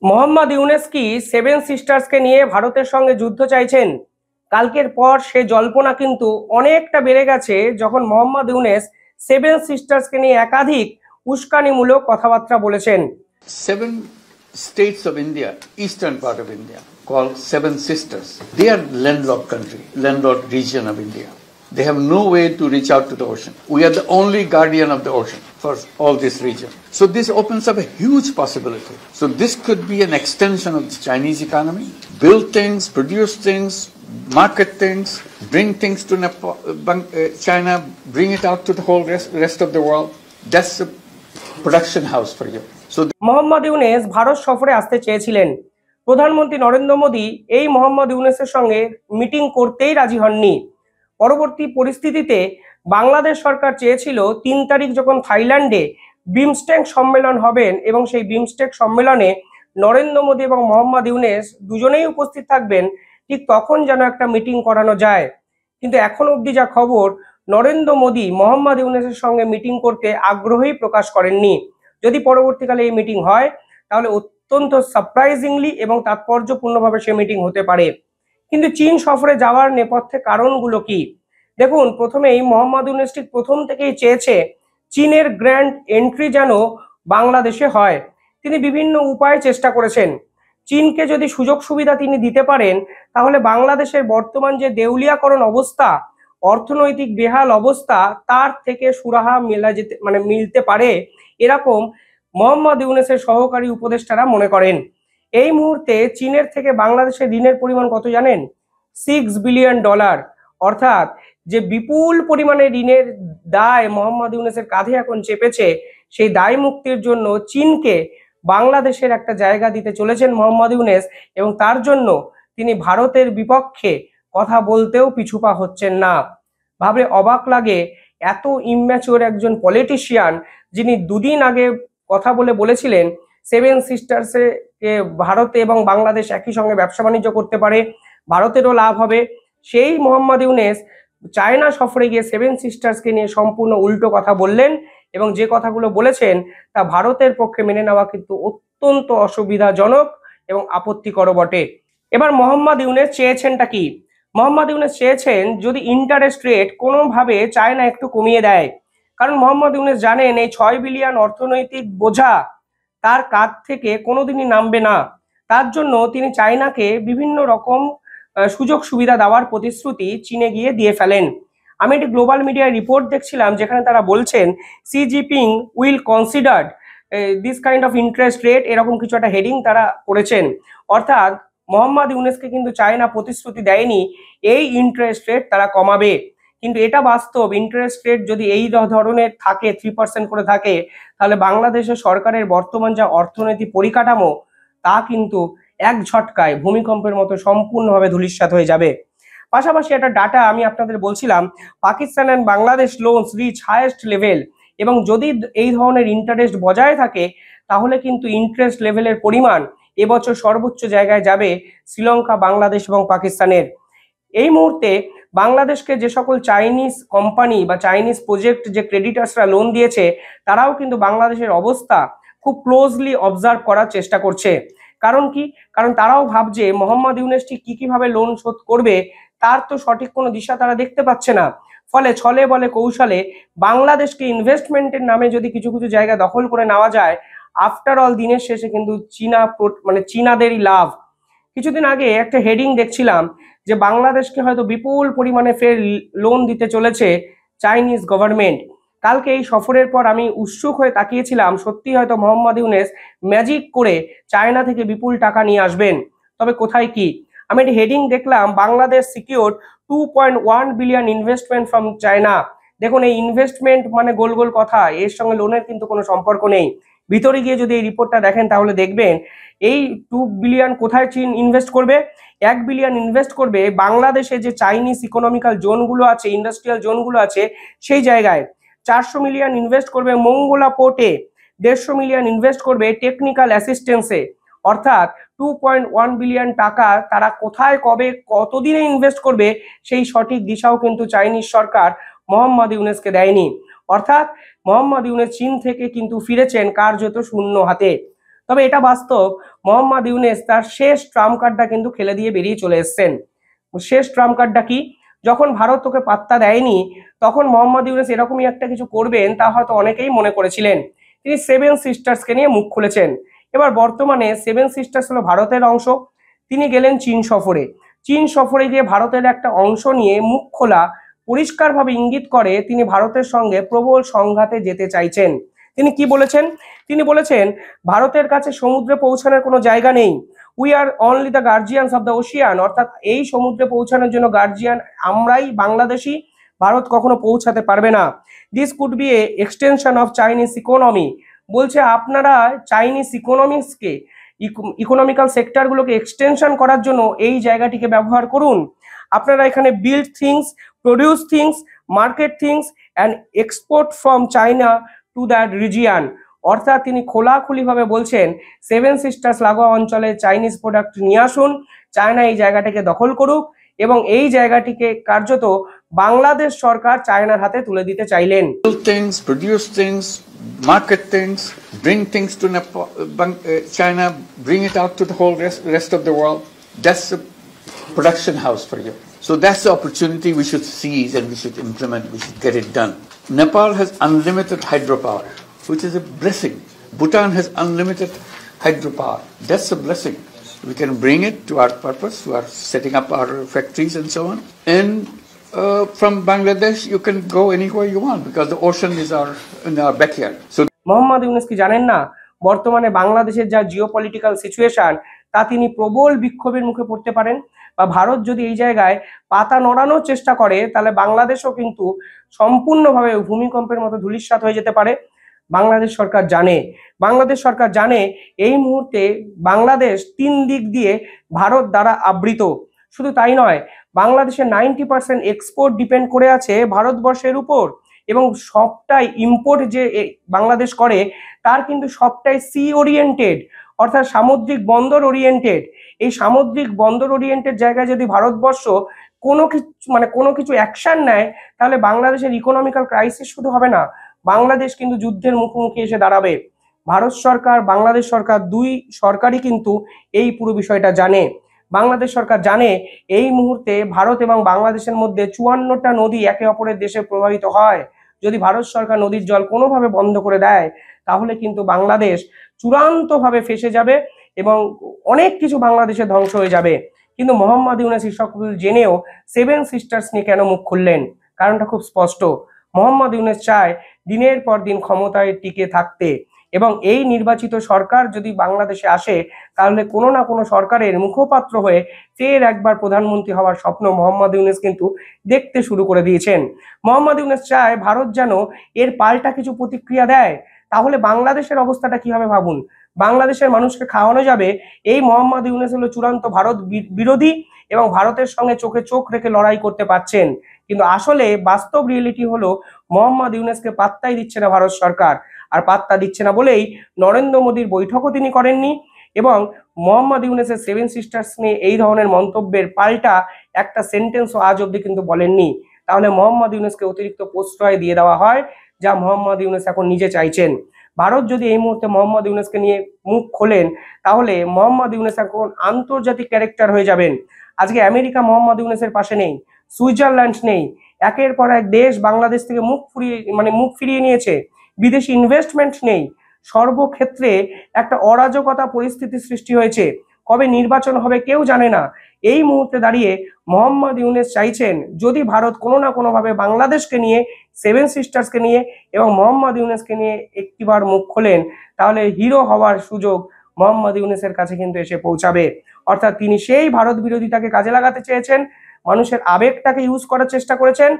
মোহাম্মদ ইউনুস কি সেভেন সিস্টার্সকে নিয়ে ভারতের সঙ্গে যুদ্ধ চাইছেন? কালকের পর সে জল্পনা কিন্তু অনেকটা বেড়ে গেছে যখন মোহাম্মদ ইউনুস সেভেন সিস্টার্সকে নিয়ে একাধিক উস্কানিমূলক কথাবার্তা বলেছেন। Seven states of India, eastern part of India, called Seven Sisters. They are landlocked country, landlocked region of India. They have no way to reach out to the ocean. We are the only guardian of the ocean for all this region. So this opens up a huge possibility. So this could be an extension of the Chinese economy. Build things, produce things, market things, bring things to China, bring it out to the whole rest of the world. That's a production house for you. So Mohammad Yunus Bharat সফরে আসতে চেয়েছিলেন। প্রধানমন্ত্রী নরেন্দ্র মোদী এই মোহাম্মদ ইউনুসের সঙ্গে meeting করতেই রাজি হননি। পরবর্তী পরিস্থিতিতে বাংলাদেশ সরকার চেয়েছিল ৩ তারিখ যখন থাইল্যান্ডে বিমস্টেক সম্মেলন হবেন এবং সেই বিমস্টেক সম্মেলনে নরেন্দ্র মোদী এবং মোহাম্মদ ইউনুস দুজনেই উপস্থিত থাকবেন, ঠিক তখন যেন একটা মিটিং করানো যায়। কিন্তু এখন অবধি যা খবর, নরেন্দ্র মোদী মোহাম্মদ ইউনুসের সঙ্গে মিটিং করতে আগ্রহই প্রকাশ করেননি। যদি পরবর্তীকালে এই মিটিং হয় তাহলে অত্যন্ত সারপ্রাইজিংলি এবং তাৎপর্যপূর্ণভাবে সে মিটিং হতে পারে। কিন্তু চীন সফরে যাওয়ার নেপথ্যে কারণগুলো কি? দেখুন, প্রথমেই মোহাম্মদ ইউনুস ঠিক প্রথম থেকেই চেয়েছে চীনের গ্র্যান্ড এন্ট্রি যেন বাংলাদেশে হয়। তিনি বিভিন্ন উপায়ে চেষ্টা করেছেন। চীনকে যদি সুযোগ সুবিধা তিনি দিতে পারেন তাহলে বাংলাদেশের বর্তমান যে দেউলিয়াকরণ অবস্থা, অর্থনৈতিক বেহাল অবস্থা, তার থেকে সুরাহা মিলতে পারে, এরকম মোহাম্মদ ইউনুসের সহকারী উপদেষ্টারা মনে করেন। এই মুহূর্তে চীনের থেকে বাংলাদেশের ঋণের পরিমাণ কত জানেন? $6 বিলিয়ন। অর্থাৎ যে বিপুল পরিমাণে ঋণের দায় মোহাম্মদ ইউনুসের কাঁধে এখন চেপেছে, সেই দায় মুক্তির জন্য চীনকে বাংলাদেশের একটা জায়গা দিতে চলেছেন মোহাম্মদ ইউনুস, এবং তার জন্য তিনি ভারতের বিপক্ষে কথা বলতেও পিছুপা হচ্ছেন না। ভাবে অবাক লাগে, এত ইম্যাচিওর একজন পলিটিশিয়ান, যিনি দুদিন আগে কথা বলেছিলেন সেভেন সিস্টার্সে ভারতে এবং বাংলাদেশ একই সঙ্গে ব্যবসা বাণিজ্য করতে পারে, ভারতেরও লাভ হবে, সেই মোহাম্মদ ইউনুস চায়না সফরে গিয়ে সেভেন সিস্টার্সকে নিয়ে সম্পূর্ণ উল্টো কথা বললেন, এবং যে কথাগুলো বলেছেন তা ভারতের পক্ষে মেনে নেওয়া কিন্তু অত্যন্ত অসুবিধাজনক এবং আপত্তিকর বটে। এবার মোহাম্মদ ইউনুস চেয়েছেনটা কি? মোহাম্মদ ইউনুস চেয়েছেন যদি ইন্টারেস্ট রেট কোনোভাবে চায়না একটু কমিয়ে দেয়, কারণ মোহাম্মদ ইউনুস জানেন এই 6 বিলিয়ন অর্থনৈতিক বোঝা তার কাঁধ থেকে কোনোদিনই নামবে না। তার জন্য তিনি চায়নাকে বিভিন্ন রকম সুযোগ সুবিধা দেওয়ার প্রতিশ্রুতি চীনে গিয়ে দিয়ে ফেলেন। আমি একটি গ্লোবাল মিডিয়ায় রিপোর্ট দেখছিলাম যেখানে তারা বলছেন C Jinping will consider this kind of interest rate, এরকম কিছু একটা হেডিং তারা করেছেন। অর্থাৎ মোহাম্মদ ইউনুসকে কিন্তু চায়না প্রতিশ্রুতি দেয়নি এই ইন্টারেস্ট রেট তারা কমাবে, কিন্তু এটা বাস্তব। ইন্টারেস্ট রেট যদি এই ধরনের থাকে, 3% করে থাকে, তাহলে বাংলাদেশের সরকারের বর্তমান যা অর্থনৈতিক পরিকাঠামো তা কিন্তু এক ঝটকায় ভূমিকম্পের মতো সম্পূর্ণভাবে ধূলিসাৎ হয়ে যাবে। পাশাপাশি একটা ডাটা আমি আপনাদের বলছিলাম, Pakistan and Bangladesh loans reach highest level, এবং যদি এই ধরনের ইন্টারেস্ট বজায় থাকে তাহলে কিন্তু ইন্টারেস্ট লেভেলের পরিমাণ এবছর সর্বোচ্চ জায়গায় যাবে শ্রীলঙ্কা, বাংলাদেশ এবং পাকিস্তানের। এই মুহূর্তে বাংলাদেশকে যে সকল চাইনিজ কোম্পানি বা চাইনিজ প্রজেক্ট যে ক্রেডিটার্সরা লোন দিয়েছে, তারাও কিন্তু বাংলাদেশের অবস্থা খুব ক্লোজলি অবজার্ভ করার চেষ্টা করছে। কারণ কি? কারণ তারাও ভাবছে মোহাম্মদ ইউনুস ঠিক কিভাবে লোন শোধ করবে তার তো সঠিক কোনো দিশা তারা দেখতে পাচ্ছে না। ফলে ছলে বলে কৌশলে বাংলাদেশকে ইনভেস্টমেন্টের নামে যদি কিছু কিছু জায়গা দখল করে নেওয়া যায়, আফটার অল দিনের শেষে কিন্তু চীনাদেরই লাভ। কিছুদিন আগে একটা হেডিং দেখছিলাম যে বাংলাদেশকে হয়তো বিপুল পরিমাণে ফের লোন দিতে চলেছে চাইনিজ গভর্নমেন্ট। কালকে এই সফরের পর আমি উৎসুক হয়ে তাকিয়েছিলাম, সত্যি হয়তো মোহাম্মদ ইউনুস ম্যাজিক করে চায়না থেকে বিপুল টাকা নিয়ে আসবেন। তবে কোথায় কি? আমি একটা হেডিং দেখলাম, Bangladesh secured 2.1 billion investment from China. দেখুন, এই ইনভেস্টমেন্ট মানে গোল গোল কথা, এর সঙ্গে লোনের কিন্তু কোনো সম্পর্ক নেই। ভিতরে গিয়ে যদি এই রিপোর্টটা দেখেন তাহলে দেখবেন এই 2 বিলিয়ন কোথায় চীন ইনভেস্ট করবে। 1 বিলিয়ন ইনভেস্ট করবে বাংলাদেশে যে চাইনিজ ইকোনমিক্যাল জোনগুলো আছে, ইন্ডাস্ট্রিয়াল জোনগুলো আছে সেই জায়গায়। 400 মিলিয়ন ইনভেস্ট করবে মঙ্গলা পোর্টে, 150 মিলিয়ন ইনভেস্ট করবে টেকনিক্যাল অ্যাসিস্ট্যান্সে। অর্থাৎ 2.1 বিলিয়ন টাকা তারা কোথায়, কবে, কতদিনে ইনভেস্ট করবে সেই সঠিক দিশাও কিন্তু চাইনিজ সরকার মোহাম্মদ ইউনুসকে দেয়নি। অর্থাৎ মোহাম্মদ ইউনুস চীন থেকে কিন্তু ফিরেছেন কার্যত শূন্য হাতে। তবে এটা বাস্তব, মোহাম্মদ ইউনূস তার শেষ ট্রাম্প কার্ডটা কিন্তু খেলে দিয়ে বেরিয়ে চলে এসেছেন। শেষ ট্রাম্প কার্ডটা কি? যখন ভারত তোকে পাত্তা দেয়নি তখন মোহাম্মদ ইউনূস এরকমই একটা কিছু করবেন তা হয়তো অনেকেই মনে করেছিলেন। তিনি সেভেন সিস্টার্সকে নিয়ে মুখ খুলেছেন। এবার বর্তমানে সেভেন সিস্টার্স হলো ভারতের অংশ। তিনি গেলেন চীন সফরে। চীন সফরে গিয়ে ভারতের একটা অংশ নিয়ে মুখ খোলা পরিষ্কারভাবে ইঙ্গিত করে তিনি ভারতের সঙ্গে প্রবল সংঘাতে যেতে চাইছেন। তিনি কি বলেছেন? তিনি বলেছেন ভারতের কাছে সমুদ্রে পৌঁছানোর কোনো জায়গা নেই। We are only the guardians of the Ocean, অর্থাৎ এই সমুদ্রে পৌঁছানোর জন্য গার্জিয়ান আমরাই, বাংলাদেশি। ভারত কখনো পৌঁছাতে পারবে না। This could be a extension of Chinese economy. বলছে আপনারা চাইনিজ ইকোনমিক্সকে, ইকোনমিক্যাল সেক্টরগুলোকে এক্সটেনশন করার জন্য এই জায়গাটিকে ব্যবহার করুন। আপনারা এখানে build things, produce things, market things and export from China to that region. অর্থাৎ তিনি খোলাখুলিভাবে বলছেন সেভেন সিস্টার্স লাগোয়া অঞ্চলে চাইনিজ প্রোডাক্ট নিয়ে আসুন, চায়না এই জায়গাটাকে দখল করুক এবং এই জায়গাটিকে কার্যত বাংলাদেশ সরকার চায়নার হাতে তুলে দিতে চাইলেন। Things, produce things, market things, bring things to China, bring it out to the whole rest of the world. That's a production house for you. So that's the opportunity we should seize and we should implement, we should get it done. Nepal has unlimited hydropower, which is a blessing. Bhutan has unlimited hydropower. That's a blessing. We can bring it to our purpose, to our setting up our factories and so on. And from Bangladesh, you can go anywhere you want because the ocean is in our backyard. So Mohammad Yunus কি জানেন না বর্তমানে বাংলাদেশের যা geopolitical situation তা তিনি প্রবল বিক্ষোভের মুখে পড়তে পারেন, বা ভারত যদি এই জায়গায় পাতা নড়ানোর চেষ্টা করে তাহলে বাংলাদেশও কিন্তু সম্পূর্ণভাবে ভূমিকম্পের মতো ধূলিসাৎ হয়ে যেতে পারে। বাংলাদেশ সরকার জানে এই মুহূর্তে বাংলাদেশ 3 দিক দিয়ে ভারত দ্বারা আবৃত। শুধু তাই নয়, বাংলাদেশের 90% এক্সপোর্ট ডিপেন্ড করে আছে ভারতবর্ষের উপর, এবং সবটাই ইম্পোর্ট যে বাংলাদেশ করে তার কিন্তু সবটাই সি ওরিয়েন্টেড, অর্থাৎ সামুদ্রিক বন্দর ওরিয়েন্টেড। এই সামুদ্রিক বন্দর ওরিয়েন্টেড জায়গায় যদি ভারতবর্ষ কোনো কিছু অ্যাকশন নেয় তাহলে বাংলাদেশের ইকোনমিক্যাল ক্রাইসিস শুধু হবে না, বাংলাদেশ কিন্তু যুদ্ধের মুখোমুখি এসে দাঁড়াবে। ভারত সরকার, বাংলাদেশ সরকার, দুই সরকারই কিন্তু এই পুরো বিষয়টা জানে। বাংলাদেশ সরকার জানে এই মুহূর্তে ভারত এবং বাংলাদেশের মধ্যে 54টা নদী একে অপরের দেশে প্রবাহিত হয়। যদি ভারত সরকার নদীর জল কোনোভাবে বন্ধ করে দেয় তাহলে কিন্তু বাংলাদেশ চূড়ান্তভাবে ফেঁসে যাবে এবং অনেক কিছু বাংলাদেশে ধ্বংস হয়ে যাবে। কিন্তু মোহাম্মদ ইউনূস এই সকল জেনেও সেভেন সিস্টার্স নিয়ে কেন মুখ খুললেন? কারণটা খুব স্পষ্ট। মোহাম্মদ ইউনূস চায় দিনের পর দিন ক্ষমতায় টিকে থাকতে, এবং এই নির্বাচিত সরকার যদি বাংলাদেশে আসে তাহলে কোনো না কোনো সরকারের মুখপাত্র হয়ে ফের একবার প্রধানমন্ত্রী হওয়ার স্বপ্ন মোহাম্মদ ইউনূস কিন্তু দেখতে শুরু করে দিয়েছেন। মোহাম্মদ ইউনূস চায় ভারত যেন এর পাল্টা কিছু প্রতিক্রিয়া দেয়। তাহলে বাংলাদেশের অবস্থাটা কি হবে ভাবুন। বাংলাদেশের মানুষকে খাওয়ানো যাবে এই মোহাম্মদ ইউনূস হলো চূড়ান্ত ভারত বিরোধী এবং ভারতের সঙ্গে চোখে চোখ রেখে লড়াই করতে পারছেন, কিন্তু আসলে বাস্তব রিয়েলিটি হলো মোহাম্মদ ইউনূসকে পাত্তাই দিচ্ছে না ভারত সরকার। আর পাত্তা দিচ্ছে না বলেই নরেন্দ্র মোদীর বৈঠকও তিনি করেননি, এবং মোহাম্মদ ইউনূসের সেভেন সিস্টার্স নিয়ে এই ধরনের মন্তব্যের পাল্টা একটা সেন্টেন্সও আজ অব্দি কিন্তু বলেননি। তাহলে মোহাম্মদ ইউনূসকে অতিরিক্ত প্রশ্রয় দিয়ে দেওয়া হয়, যা মোহাম্মদ ইউনূস এখন নিজে চাইছেন। ভারত যদি এই মুহূর্তে মোহাম্মদ ইউনূসকে নিয়ে মুখ খোলেন তাহলে মোহাম্মদ ইউনূস এখন আন্তর্জাতিক ক্যারেক্টার হয়ে যাবেন। আজকে আমেরিকা মোহাম্মদ ইউনূসের পাশে নেই, সুইজারল্যান্ড নেই, একের পর এক দেশ বাংলাদেশ থেকে মুখ ফিরিয়ে নিয়েছে, বিদেশি ইনভেস্টমেন্ট নেই, সর্বক্ষেত্রে একটা অরাজকতা পরিস্থিতি সৃষ্টি হয়েছে। কবে নির্বাচন হবে কেউ জানে না। এই মুহূর্তে দাঁড়িয়ে মোহাম্মদ ইউনূস চাইছেন যদি ভারত কোনো না কোনোভাবে বাংলাদেশকে নিয়ে, সেভেন সিস্টার্সকে নিয়ে এবং মোহাম্মদ ইউনূসকে নিয়ে একটিবার মুখ খোলেন তাহলে হিরো হওয়ার সুযোগ মোহাম্মদ ইউনূসের কাছে কিন্তু এসে পৌঁছাবে। অর্থাৎ তিনি সেই ভারত বিরোধিতাকে কাজে লাগাতে চেয়েছেন, মানুষের আবেগটাকে ইউজ করার চেষ্টা করেছেন,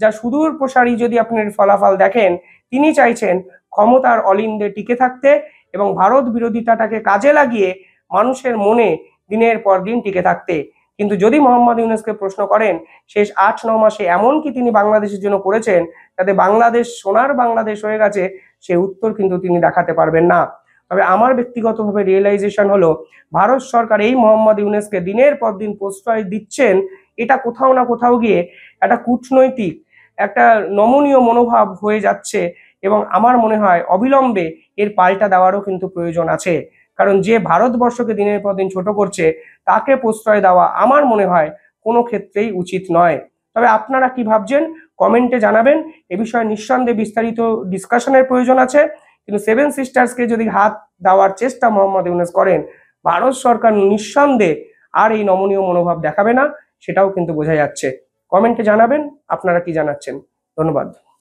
যা সুদূর প্রসারী যদি আপনার ফলাফল দেখেন তিনি চাইছেন ক্ষমতার অলিন্দে টিকে থাকতে এবং ভারত বিরোধিতাটাকে কাজে লাগিয়ে মানুষের মনে দিনের পর দিন টিকে থাকতে। কিন্তু যদি মোহাম্মদ ইউনূসকে প্রশ্ন করেন শেষ 8-9 মাসে এমন কি তিনি বাংলাদেশের জন্য করেছেন যাতে বাংলাদেশ সোনার বাংলাদেশ হয়ে গেছে, সে উত্তর কিন্তু তিনি দেখাতে পারবেন না। তবে আমার ব্যক্তিগতভাবে রিয়েলাইজেশন হলো ভারত সরকার এই মোহাম্মদ ইউনূসকে দিনের পর দিন প্রশ্রয় দিচ্ছেন, এটা কোথাও না কোথাও গিয়ে একটা কূটনৈতিক, একটা নমনীয় মনোভাব হয়ে যাচ্ছে, এবং আমার মনে হয় অবিলম্বে এর পাল্টা দেওয়ারও কিন্তু প্রয়োজন আছে। কারণ যে ভারতবর্ষকে দিনের পর দিন ছোট করছে তাকে প্রশ্রয় দেওয়া আমার মনে হয় কোনো ক্ষেত্রেই উচিত নয়। তবে আপনারা কি ভাবছেন কমেন্টে জানাবেন। এ বিষয়ে নিঃসন্দেহে বিস্তারিত ডিসকাশনের প্রয়োজন আছে, কিন্তু সেভেন সিস্টার্সকে যদি হাত দেওয়ার চেষ্টা মোহাম্মদ ইউনূস করেন, ভারত সরকার নিঃসন্দেহে আর এই নমনীয় মনোভাব দেখাবে না, সেটাও কিন্তু বোঝা যাচ্ছে। কমেন্টে জানাবেন আপনারা কি জানাচ্ছেন। ধন্যবাদ।